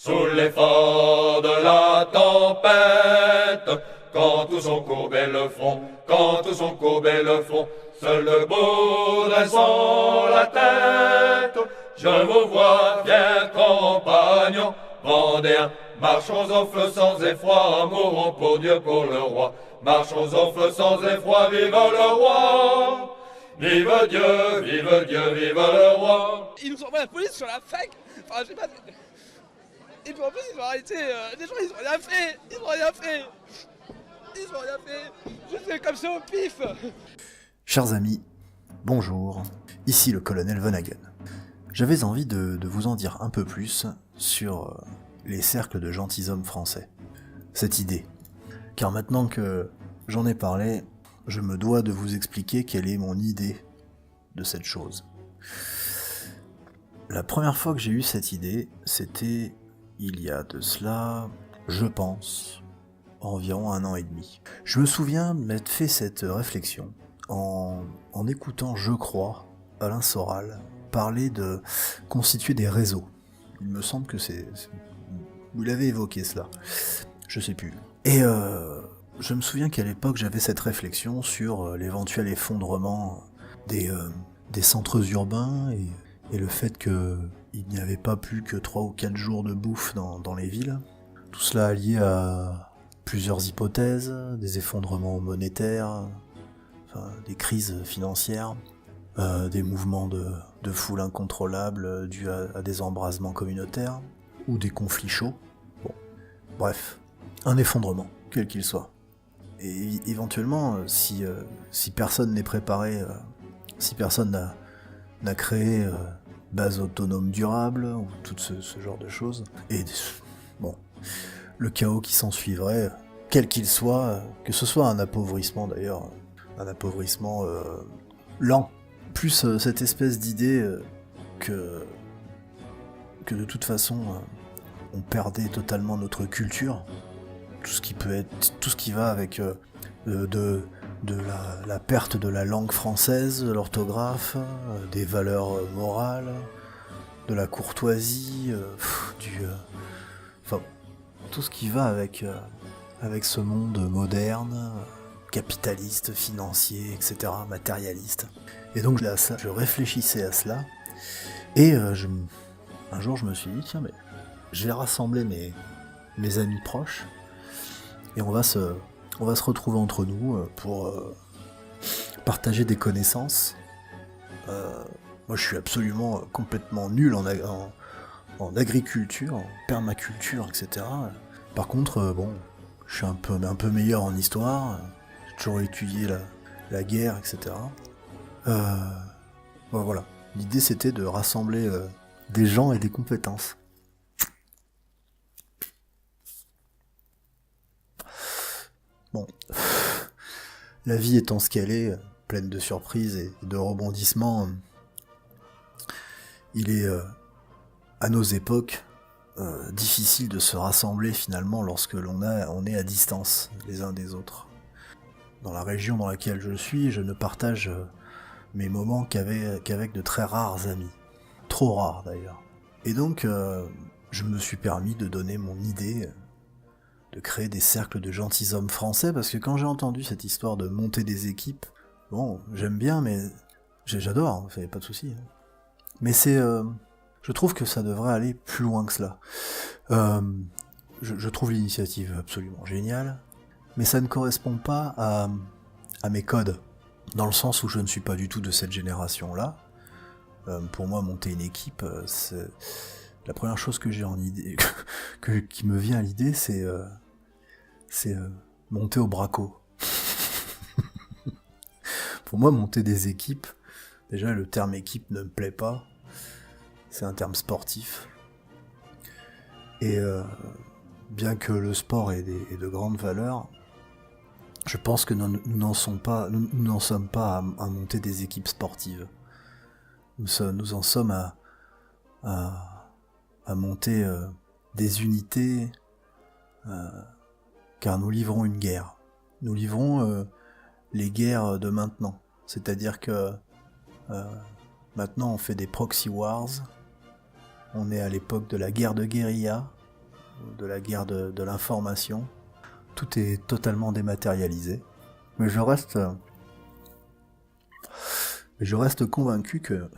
Sous l'effort de la tempête, quand tous ont courbé le front, quand tous ont courbé le front, seul debout dressant la tête, je vous vois, fiers compagnons, Vendéens, marchons au feu sans effroi, mourons pour Dieu, pour le roi, marchons au feu sans effroi, vive le roi! Vive Dieu, vive Dieu, vive le roi! Ils nous envoient la police sur la fac. Enfin, je sais pas. Et puis en plus, ils ont arrêté. Les gens, ils ont rien fait. Ils ont rien fait. Ils ont rien fait. Je fais comme ça au pif. Chers amis, bonjour. Ici le colonel Von Hagen. J'avais envie de vous en dire un peu plus sur les cercles de gentilshommes français. Cette idée. Car maintenant que j'en ai parlé, je me dois de vous expliquer quelle est mon idée de cette chose. La première fois que j'ai eu cette idée, c'était il y a de cela, je pense, environ 1 an et demi. Je me souviens m'être fait cette réflexion en écoutant, je crois, Alain Soral parler de constituer des réseaux. Il me semble que vous l'avez évoqué cela. Je sais plus. Et je me souviens qu'à l'époque, j'avais cette réflexion sur l'éventuel effondrement des centres urbains et le fait qu'il n'y avait pas plus que 3 ou 4 jours de bouffe dans les villes. Tout cela lié à plusieurs hypothèses, des effondrements monétaires, enfin, des crises financières, des mouvements de foule incontrôlables dus à des embrasements communautaires, ou des conflits chauds. Bon, bref, un effondrement, quel qu'il soit. Et éventuellement, si personne n'est préparé, si personne n'a créé base autonome durable, ou tout ce genre de choses, et bon, le chaos qui s'ensuivrait, quel qu'il soit, que ce soit un appauvrissement d'ailleurs, un appauvrissement lent, plus cette espèce d'idée que de toute façon on perdait totalement notre culture, tout ce qui va avec la perte de la langue française, de l'orthographe, des valeurs morales, de la courtoisie, enfin tout ce qui va avec ce monde moderne, capitaliste, financier, etc., matérialiste. Et donc je réfléchissais à cela, et un jour je me suis dit, tiens, mais je vais rassembler mes amis proches, et on va se retrouver entre nous pour partager des connaissances. Moi je suis absolument complètement nul en agriculture, en permaculture, etc. Par contre, bon, je suis un peu meilleur en histoire, j'ai toujours étudié la guerre, etc. Bon, voilà. L'idée c'était de rassembler des gens et des compétences. Bon, la vie étant ce qu'elle est, pleine de surprises et de rebondissements, il est à nos époques difficile de se rassembler finalement lorsque on est à distance les uns des autres. Dans la région dans laquelle je suis, je ne partage mes moments qu'avec de très rares amis. Trop rares d'ailleurs. Et donc, je me suis permis de donner mon idée de créer des cercles de gentilshommes français, parce que quand j'ai entendu cette histoire de monter des équipes, bon, j'aime bien, mais j'adore, ça y a pas de souci. Mais je trouve que ça devrait aller plus loin que cela. Je trouve l'initiative absolument géniale, mais ça ne correspond pas à mes codes, dans le sens où je ne suis pas du tout de cette génération-là. Pour moi, monter une équipe, c'est la première chose que j'ai en idée, qui me vient à l'idée, c'est monter au braco. Pour moi, monter des équipes, déjà le terme équipe ne me plaît pas, c'est un terme sportif. Et bien que le sport ait de grandes valeurs, je pense que nous n'en sommes pas à monter des équipes sportives. Nous en sommes à monter des unités, car nous livrons une guerre. Nous livrons les guerres de maintenant. C'est-à-dire que maintenant on fait des proxy wars, on est à l'époque de la guerre de guérilla, de la guerre de l'information. Tout est totalement dématérialisé. Mais je reste convaincu que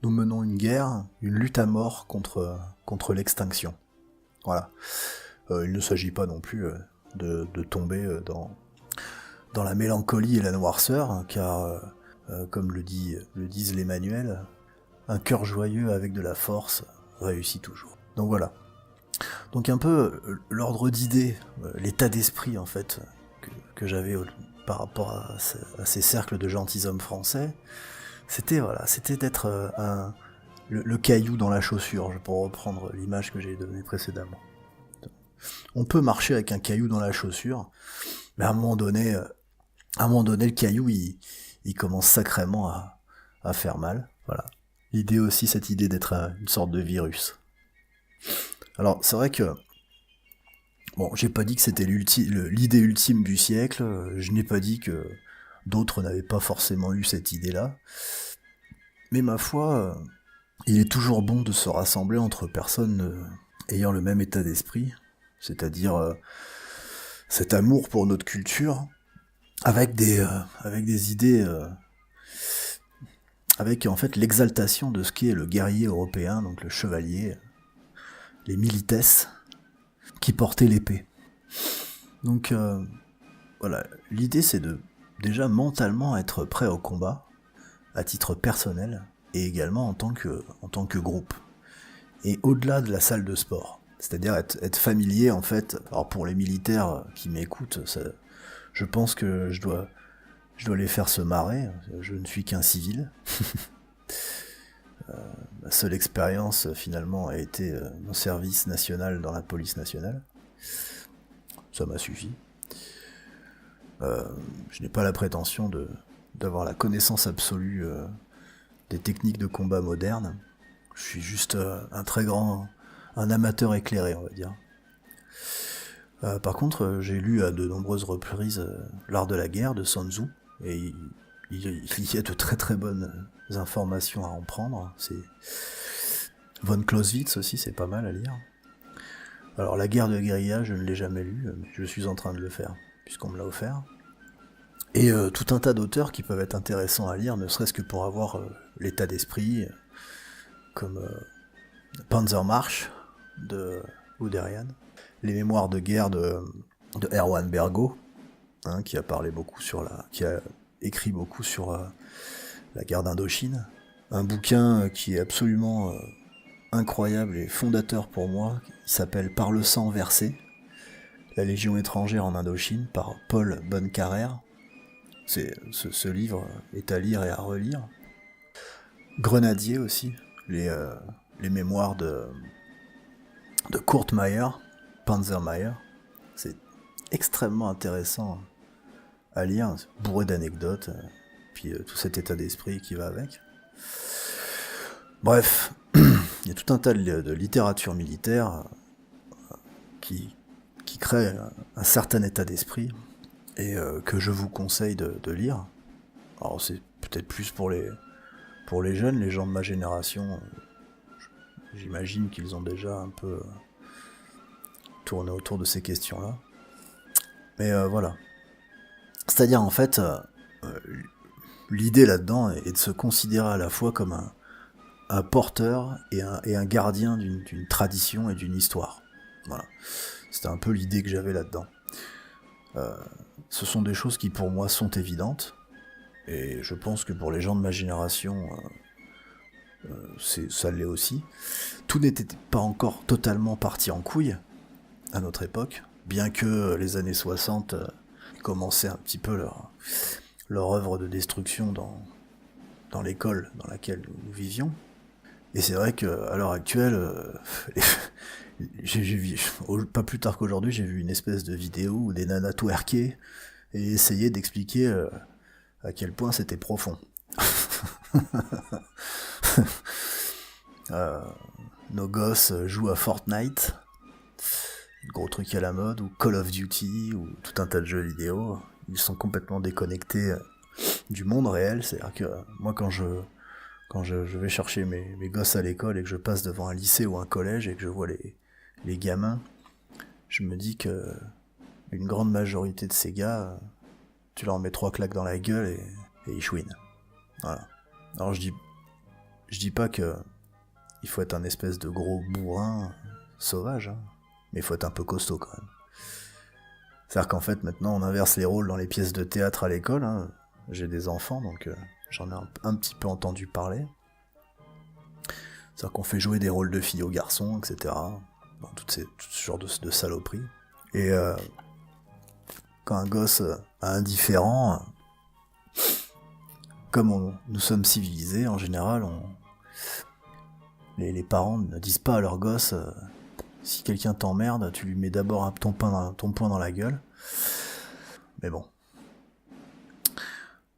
nous menons une guerre, une lutte à mort contre l'extinction. Voilà. Il ne s'agit pas non plus de tomber dans la mélancolie et la noirceur, hein, car, comme le disent les manuels, un cœur joyeux avec de la force réussit toujours. Donc voilà. Donc un peu l'ordre d'idée, l'état d'esprit en fait que j'avais par rapport à ces cercles de gentilshommes français, c'était d'être le caillou dans la chaussure, pour reprendre l'image que j'ai donnée précédemment. On peut marcher avec un caillou dans la chaussure, mais à un moment donné, le caillou il commence sacrément à faire mal. Voilà. Cette idée d'être une sorte de virus. Alors, c'est vrai que, bon, j'ai pas dit que c'était l'idée ultime du siècle, je n'ai pas dit que d'autres n'avaient pas forcément eu cette idée-là, mais ma foi, il est toujours bon de se rassembler entre personnes ayant le même état d'esprit, c'est-à-dire cet amour pour notre culture, avec des idées, avec en fait l'exaltation de ce qu'est le guerrier européen, donc le chevalier, les milites qui portaient l'épée. Donc voilà, l'idée c'est de déjà mentalement être prêt au combat, à titre personnel, et également en tant que groupe. Et au-delà de la salle de sport, c'est-à-dire être familier en fait. Alors pour les militaires qui m'écoutent, je pense que je dois les faire se marrer, je ne suis qu'un civil. Ma seule expérience finalement a été mon service national dans la police nationale. Ça m'a suffi. Je n'ai pas la prétention d'avoir la connaissance absolue des techniques de combat modernes. Je suis juste un amateur éclairé, on va dire. Par contre, j'ai lu à de nombreuses reprises L'Art de la guerre de Sun Tzu, et il y a de très très bonnes informations à en prendre. C'est Von Clausewitz aussi, c'est pas mal à lire. Alors la guerre de guérilla, je ne l'ai jamais lu, mais je suis en train de le faire, puisqu'on me l'a offert. Et tout un tas d'auteurs qui peuvent être intéressants à lire, ne serait-ce que pour avoir l'état d'esprit, comme Panzermarsch de Guderian, les mémoires de guerre de Erwan Bergo, hein, qui a écrit beaucoup sur la guerre d'Indochine, un bouquin qui est absolument incroyable et fondateur pour moi, qui s'appelle Par le sang versé, la Légion étrangère en Indochine, par Paul Bonnecarrère. Ce livre est à lire et à relire. Grenadier aussi, les mémoires de Kurt Meyer, Panzermeyer. C'est extrêmement intéressant à lire, bourré d'anecdotes, puis tout cet état d'esprit qui va avec. Bref, il y a tout un tas de littérature militaire qui crée un certain état d'esprit, et que je vous conseille de lire. Alors c'est peut-être plus pour les jeunes, les gens de ma génération, j'imagine qu'ils ont déjà un peu tourné autour de ces questions-là. Mais voilà. C'est-à-dire en fait, l'idée là-dedans est de se considérer à la fois comme un porteur et un gardien d'une tradition et d'une histoire. Voilà. C'était un peu l'idée que j'avais là-dedans. Ce sont des choses qui pour moi sont évidentes, et je pense que pour les gens de ma génération, ça l'est aussi. Tout n'était pas encore totalement parti en couille à notre époque, bien que les années 60 commençaient un petit peu leur œuvre de destruction dans l'école dans laquelle nous vivions. Et c'est vrai qu'à l'heure actuelle, j'ai vu, pas plus tard qu'aujourd'hui, j'ai vu une espèce de vidéo où des nanas twerkaient et essayaient d'expliquer à quel point c'était profond. Nos gosses jouent à Fortnite, gros truc à la mode, ou Call of Duty, ou tout un tas de jeux vidéo. Ils sont complètement déconnectés du monde réel. C'est-à-dire que moi, quand je vais chercher mes gosses à l'école et que je passe devant un lycée ou un collège et que je vois les gamins, je me dis que une grande majorité de ces gars, tu leur mets 3 claques dans la gueule et ils chouinent. Voilà. Alors je dis pas que il faut être un espèce de gros bourrin sauvage, hein, mais il faut être un peu costaud quand même. C'est-à-dire qu'en fait maintenant on inverse les rôles dans les pièces de théâtre à l'école, hein. J'ai des enfants donc j'en ai un petit peu entendu parler. C'est-à-dire qu'on fait jouer des rôles de filles aux garçons, etc. Bon, tout ce genre de saloperies. Et quand un gosse indifférent, comme nous sommes civilisés, en général, les parents ne disent pas à leur gosse si quelqu'un t'emmerde, tu lui mets d'abord ton poing dans la gueule. Mais bon.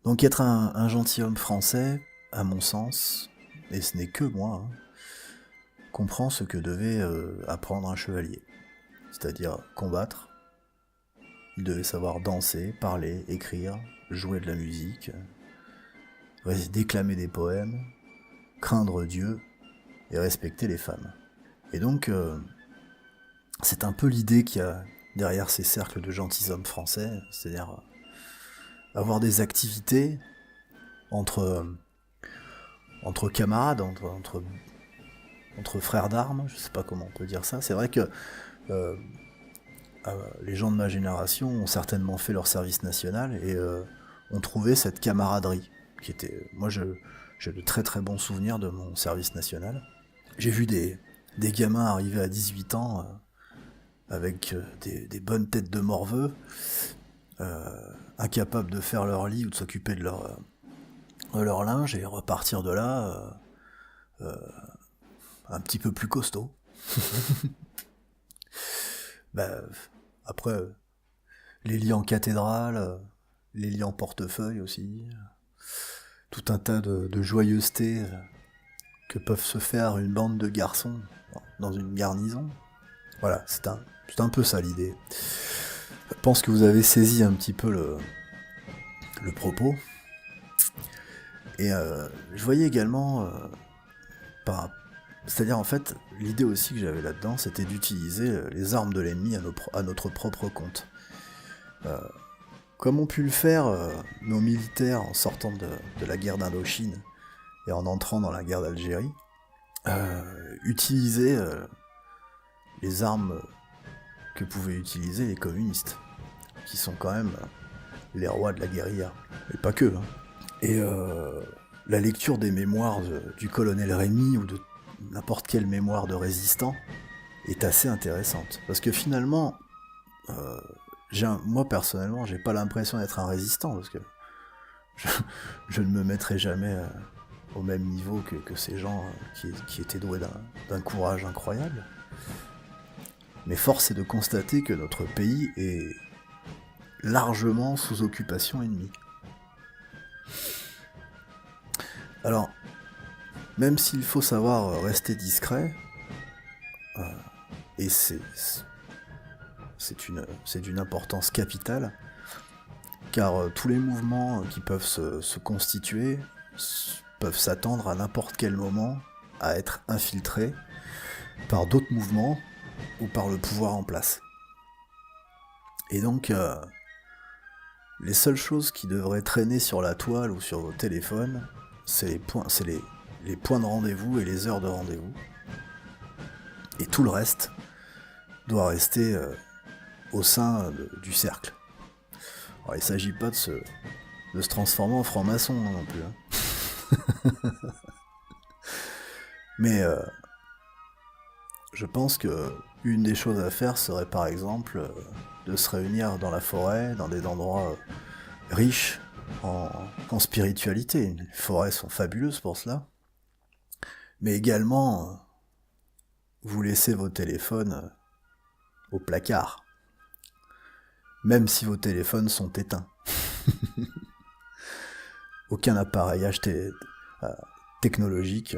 Donc être un gentilhomme français, à mon sens, et ce n'est que moi, hein, comprend ce que devait apprendre un chevalier. C'est-à-dire combattre. Il devait savoir danser, parler, écrire, jouer de la musique, déclamer des poèmes, craindre Dieu et respecter les femmes. Et donc, c'est un peu l'idée qu'il y a derrière ces cercles de gentilshommes français, c'est-à-dire avoir des activités entre camarades, entre frères d'armes, je sais pas comment on peut dire ça. C'est vrai que les gens de ma génération ont certainement fait leur service national et ont trouvé cette camaraderie qui était... Moi, j'ai de très très bons souvenirs de mon service national. J'ai vu des gamins arriver à 18 ans avec des bonnes têtes de morveux, incapables de faire leur lit ou de s'occuper de leur linge et repartir de là un petit peu plus costaud. Après, les lits en cathédrale, les lits en portefeuille aussi, tout un tas de joyeusetés que peuvent se faire une bande de garçons dans une garnison. Voilà, c'est un peu ça l'idée. Je pense que vous avez saisi un petit peu le propos. Et je voyais également, c'est-à-dire en fait, l'idée aussi que j'avais là-dedans, c'était d'utiliser les armes de l'ennemi à notre propre compte. Comme ont pu le faire nos militaires en sortant de la guerre d'Indochine et en entrant dans la guerre d'Algérie, utiliser les armes que pouvaient utiliser les communistes, qui sont quand même les rois de la guérilla, et pas que. Hein. Et la lecture des mémoires du colonel Rémy ou de n'importe quelle mémoire de résistant est assez intéressante, parce que finalement, moi personnellement, j'ai pas l'impression d'être un résistant, parce que je ne me mettrai jamais au même niveau que ces gens qui étaient doués d'un courage incroyable. Mais force est de constater que notre pays est largement sous occupation ennemie. Alors, même s'il faut savoir rester discret, et c'est d'une importance capitale, car tous les mouvements qui peuvent se constituer peuvent s'attendre à n'importe quel moment à être infiltrés par d'autres mouvements ou par le pouvoir en place. Et donc, les seules choses qui devraient traîner sur la toile ou sur vos téléphones, c'est les points de rendez-vous et les heures de rendez-vous. Et tout le reste doit rester au sein du cercle. Alors, il ne s'agit pas de se transformer en franc-maçon non plus. Hein. Mais je pense que une des choses à faire serait par exemple de se réunir dans la forêt, dans des endroits riches en spiritualité. Les forêts sont fabuleuses pour cela. Mais également, vous laissez vos téléphones au placard. Même si vos téléphones sont éteints. Aucun appareil technologique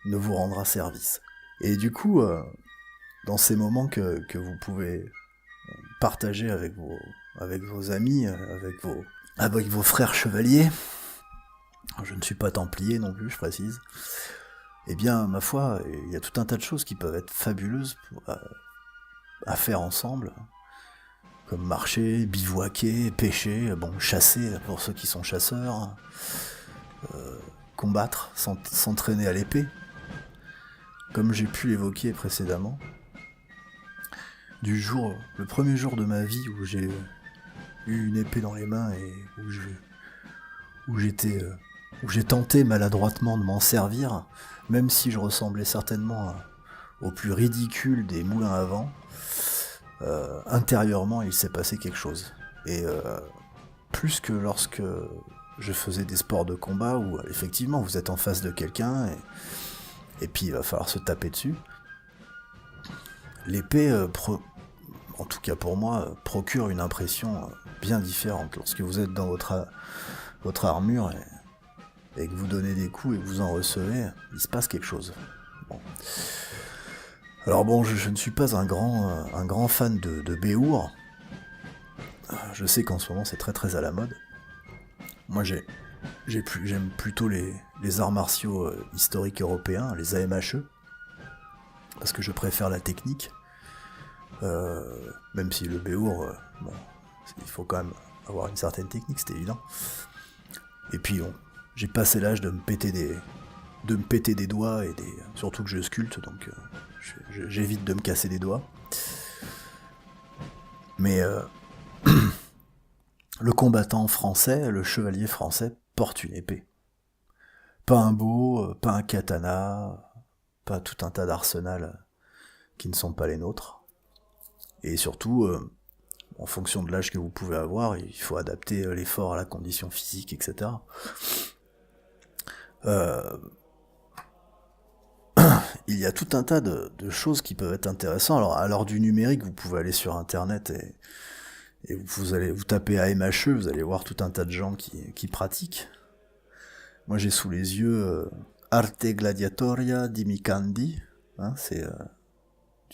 ne vous rendra service. Et du coup, dans ces moments que vous pouvez partager avec vos amis, avec vos frères chevaliers, je ne suis pas templier non plus, je précise, eh bien, ma foi, il y a tout un tas de choses qui peuvent être fabuleuses à faire ensemble, comme marcher, bivouaquer, pêcher, chasser pour ceux qui sont chasseurs, combattre, s'entraîner à l'épée, comme j'ai pu l'évoquer précédemment. Le premier jour de ma vie où j'ai eu une épée dans les mains et où j'ai tenté maladroitement de m'en servir, même si je ressemblais certainement au plus ridicule des moulins à vent, intérieurement il s'est passé quelque chose. Et plus que lorsque je faisais des sports de combat où effectivement vous êtes en face de quelqu'un et puis il va falloir se taper dessus, l'épée, en tout cas pour moi, procure une impression bien différente. Lorsque vous êtes dans votre armure et que vous donnez des coups et que vous en recevez, il se passe quelque chose. Bon. Alors bon, je ne suis pas un grand fan de Béour. Je sais qu'en ce moment c'est très très à la mode. Moi j'aime plutôt les arts martiaux historiques européens, les AMHE, parce que je préfère la technique. Même si le Béour, il faut quand même avoir une certaine technique, c'est évident. Et puis j'ai passé l'âge de me péter des doigts surtout que je sculpte, donc j'évite de me casser les doigts. Mais le combattant français, le chevalier français, porte une épée. Pas un beau, pas un katana, pas tout un tas d'arsenals qui ne sont pas les nôtres. Et surtout, en fonction de l'âge que vous pouvez avoir, il faut adapter l'effort à la condition physique, etc. Il y a tout un tas de choses qui peuvent être intéressantes. Alors, à l'heure du numérique, vous pouvez aller sur Internet et vous tapez AMHE, vous allez voir tout un tas de gens qui pratiquent. Moi, j'ai sous les yeux Arte Gladiatoria di Micandi, c'est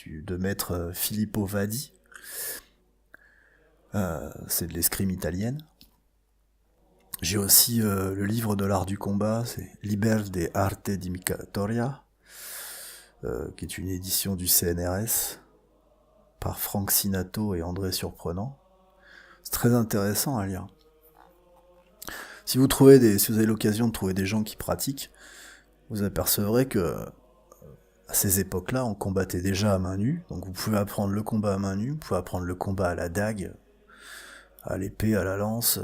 de maître Filippo Vadi. C'est de l'escrime italienne. J'ai aussi le livre de l'art du combat, c'est Liber de Arte di Micatoria, qui est une édition du CNRS par Franck Sinato et André Surprenant. C'est très intéressant à lire. Si vous avez l'occasion de trouver des gens qui pratiquent, vous apercevrez que à ces époques-là, on combattait déjà à main nue, donc vous pouvez apprendre le combat à main nue, vous pouvez apprendre le combat à la dague, à l'épée, à la lance,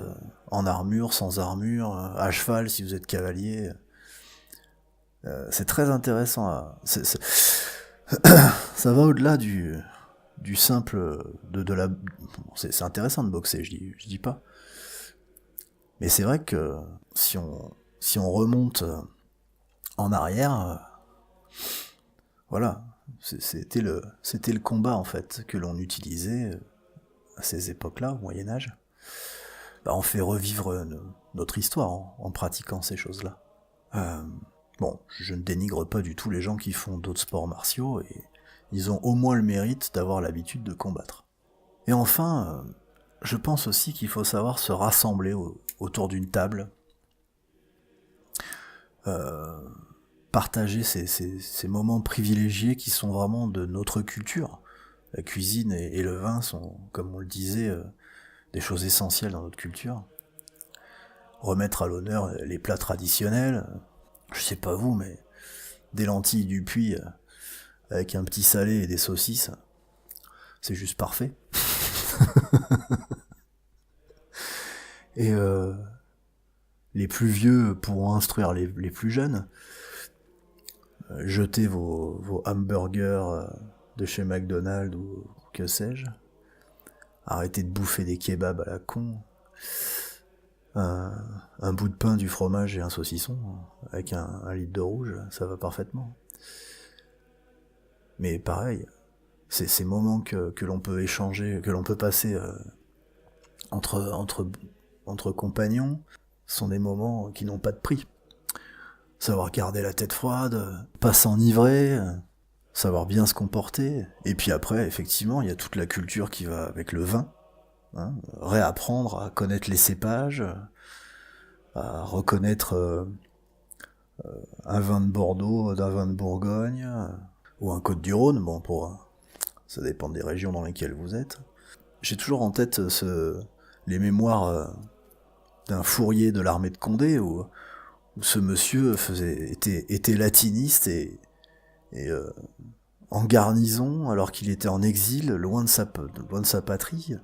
en armure, sans armure, à cheval si vous êtes cavalier. C'est très intéressant. Ça va au-delà du simple de la. C'est intéressant de boxer, je dis pas. Mais c'est vrai que si on remonte en arrière, voilà, c'était le combat en fait que l'on utilisait à ces époques-là, au Moyen-Âge. On fait revivre notre histoire en pratiquant ces choses-là. Je ne dénigre pas du tout les gens qui font d'autres sports martiaux, et ils ont au moins le mérite d'avoir l'habitude de combattre. Et enfin, je pense aussi qu'il faut savoir se rassembler autour d'une table, partager ces moments privilégiés qui sont vraiment de notre culture. La cuisine et le vin sont, comme on le disait, des choses essentielles dans notre culture. Remettre à l'honneur les plats traditionnels, je sais pas vous, mais des lentilles du Puy avec un petit salé et des saucisses, c'est juste parfait. Et les plus vieux pourront instruire les plus jeunes. Jetez vos hamburgers de chez McDonald's ou que sais-je. Arrêtez de bouffer des kebabs à la con. Un bout de pain, du fromage et un saucisson avec un litre de rouge, ça va parfaitement. Mais pareil, c'est ces moments que l'on peut échanger, que l'on peut passer entre compagnons, sont des moments qui n'ont pas de prix. Savoir garder la tête froide, pas s'enivrer, savoir bien se comporter. Et puis après, effectivement, il y a toute la culture qui va avec le vin. Réapprendre à connaître les cépages, à reconnaître un vin de Bordeaux d'un vin de Bourgogne, ou un Côte-du-Rhône, ça dépend des régions dans lesquelles vous êtes. J'ai toujours en tête les mémoires d'un fourrier de l'armée de Condé, où ce monsieur était latiniste et en garnison, alors qu'il était en exil, loin de sa patrie.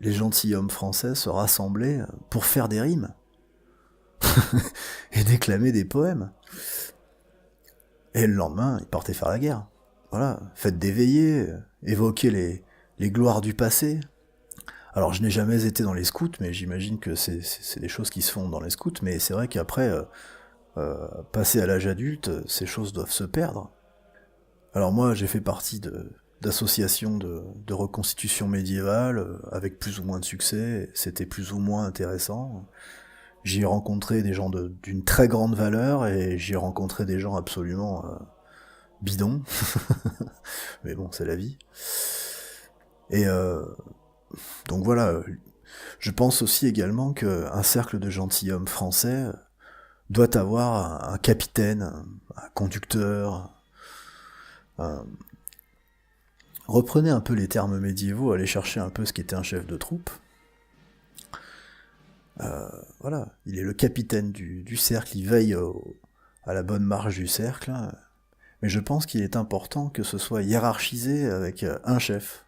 Les gentilshommes français se rassemblaient pour faire des rimes et déclamer des poèmes. Et le lendemain, ils partaient faire la guerre. Voilà, faites des veillées, évoquer les gloires du passé. Alors je n'ai jamais été dans les scouts, mais j'imagine que c'est des choses qui se font dans les scouts, mais c'est vrai qu'après, passer à l'âge adulte, ces choses doivent se perdre. Alors moi, j'ai fait partie d'associations de reconstitution médiévale, avec plus ou moins de succès, c'était plus ou moins intéressant. J'y ai rencontré des gens d'une très grande valeur, et j'y ai rencontré des gens absolument bidons. Mais bon, c'est la vie. Et donc voilà, je pense aussi également qu'un cercle de gentilshommes français doit avoir un capitaine, un conducteur. Reprenez un peu les termes médiévaux, allez chercher un peu ce qu'était un chef de troupe. Voilà, il est le capitaine du cercle, il veille à la bonne marche du cercle, mais je pense qu'il est important que ce soit hiérarchisé avec un chef.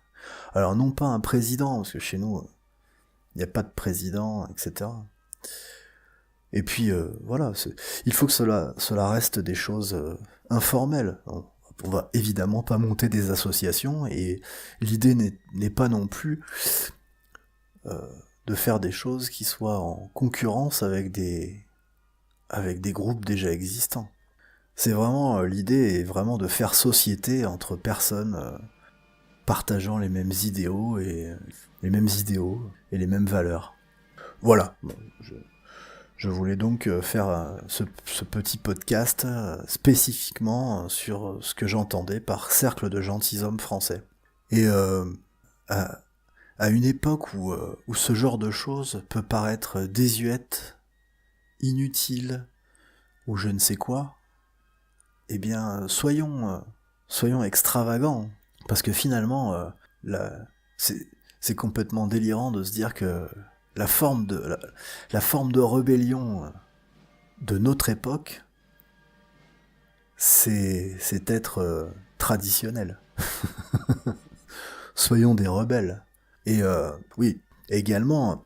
Alors non pas un président, parce que chez nous, il n'y a pas de président, etc. Et puis voilà, il faut que cela reste des choses informelles. On va évidemment pas monter des associations, et l'idée n'est pas non plus de faire des choses qui soient en concurrence avec des groupes déjà existants. C'est vraiment, l'idée est vraiment de faire société entre personnes partageant les mêmes idéaux et les mêmes valeurs. Voilà. Bon, je voulais donc faire ce petit podcast spécifiquement sur ce que j'entendais par cercle de gentilshommes français. Et à une époque où ce genre de choses peut paraître désuète, inutile, ou je ne sais quoi, eh bien soyons extravagants, parce que finalement c'est complètement délirant de se dire que la forme de rébellion de notre époque, c'est être traditionnel. Soyons des rebelles. Et oui, également,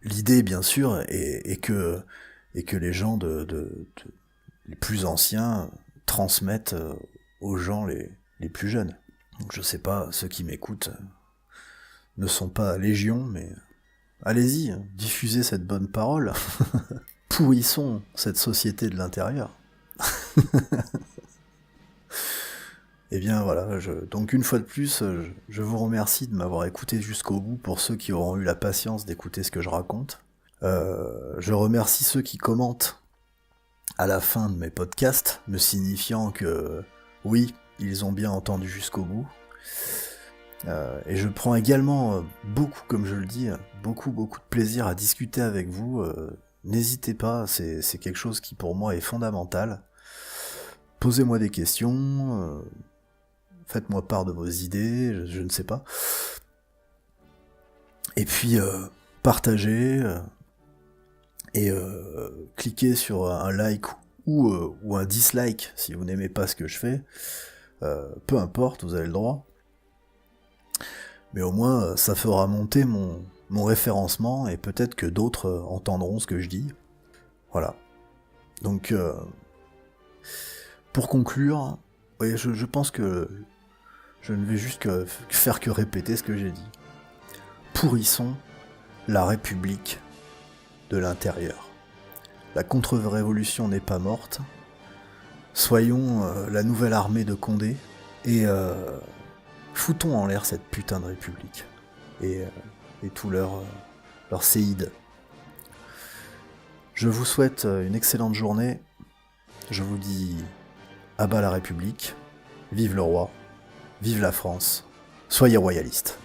l'idée, bien sûr, est que les gens les plus anciens transmettent aux gens les plus jeunes. Donc je sais pas, ceux qui m'écoutent ne sont pas légion, mais allez-y, diffusez cette bonne parole. Pourrissons cette société de l'intérieur. Et bien voilà, donc une fois de plus, je vous remercie de m'avoir écouté jusqu'au bout, pour ceux qui auront eu la patience d'écouter ce que je raconte. Je remercie ceux qui commentent à la fin de mes podcasts, me signifiant que oui, ils ont bien entendu jusqu'au bout. Et je prends également beaucoup, comme je le dis, beaucoup de plaisir à discuter avec vous. N'hésitez pas, c'est quelque chose qui pour moi est fondamental. Posez-moi des questions, faites-moi part de vos idées, je ne sais pas. Et puis partagez et cliquez sur un like ou un dislike si vous n'aimez pas ce que je fais. Peu importe, vous avez le droit. Mais au moins, ça fera monter mon référencement, et peut-être que d'autres entendront ce que je dis. Voilà. Donc, pour conclure, oui, je pense que je ne vais juste faire que répéter ce que j'ai dit. Pourrissons la République de l'intérieur. La contre-révolution n'est pas morte. Soyons la nouvelle armée de Condé, et foutons en l'air cette putain de République et tout leur séide. Je vous souhaite une excellente journée. Je vous dis à bas la République, vive le roi, vive la France, soyez royalistes.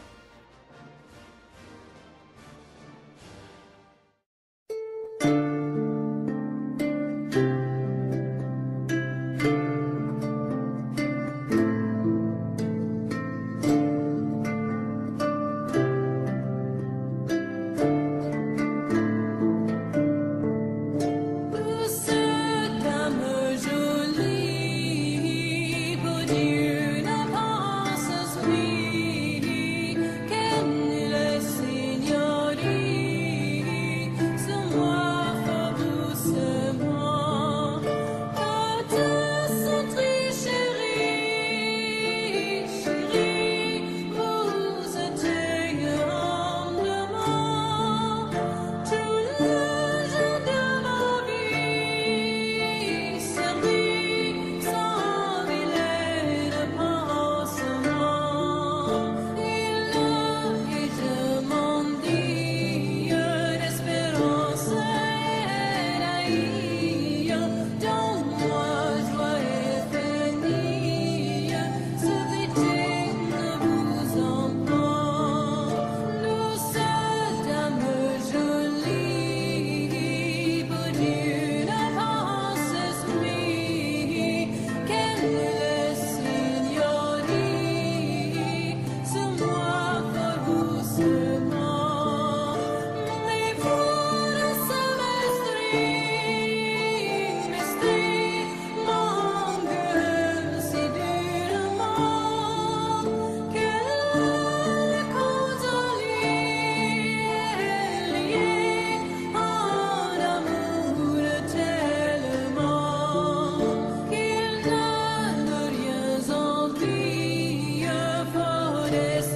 this